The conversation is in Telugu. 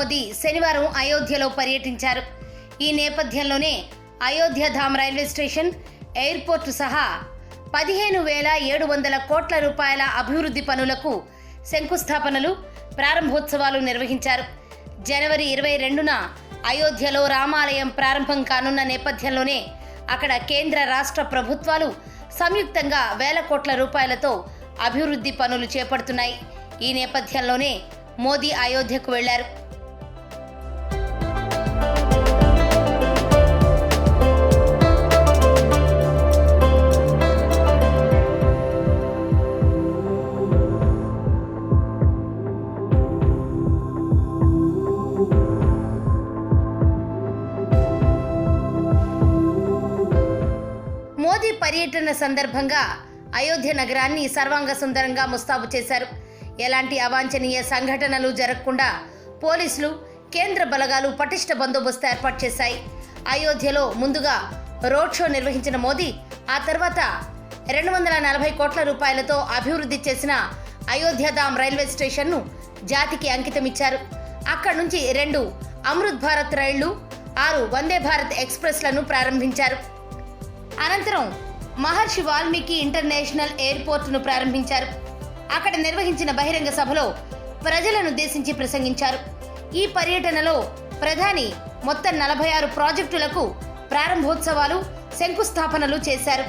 మోదీ శనివారం అయోధ్యలో పర్యటించారు. ఈ నేపథ్యంలోనే అయోధ్యధామ్ రైల్వే స్టేషన్, ఎయిర్పోర్టు సహా 15,700 కోట్ల రూపాయల అభివృద్ధి పనులకు శంకుస్థాపనలు, ప్రారంభోత్సవాలు నిర్వహించారు. జనవరి 22న అయోధ్యలో రామాలయం ప్రారంభం కానున్న నేపథ్యంలోనే అక్కడ కేంద్ర రాష్ట్ర ప్రభుత్వాలు సంయుక్తంగా వేల కోట్ల రూపాయలతో అభివృద్ధి పనులు చేపడుతున్నాయి. ఈ నేపథ్యంలోనే మోదీ అయోధ్యకు వెళ్లారు. మోదీ పర్యటన సందర్భంగా అయోధ్య నగరాన్ని సర్వాంగ సుందరంగా ముస్తాబు చేశారు. ఎలాంటి అవాంఛనీయ సంఘటనలు జరగకుండా పోలీసులు, కేంద్ర బలగాలు పటిష్ట బందోబస్తు ఏర్పాటు చేశాయి. అయోధ్యలో ముందుగా రోడ్ షో నిర్వహించిన మోదీ ఆ తర్వాత 240 కోట్ల రూపాయలతో అభివృద్ధి చేసిన అయోధ్యధామ్ రైల్వే స్టేషన్ను జాతికి అంకితమిచ్చారు. అక్కడి నుంచి 2 అమృత్ భారత్ రైళ్లు, 6 వందే భారత్ ఎక్స్ప్రెస్లను ప్రారంభించారు. అనంతరం మహర్షి వాల్మీకి ఇంటర్నేషనల్ ఎయిర్పోర్టును ప్రారంభించారు. అక్కడ నిర్వహించిన బహిరంగ సభలో ప్రజలను ఉద్దేశించి ప్రసంగించారు. ఈ పర్యటనలో ప్రధాని మొత్తం 46 ప్రాజెక్టులకు ప్రారంభోత్సవాలు, శంకుస్థాపనలు చేశారు.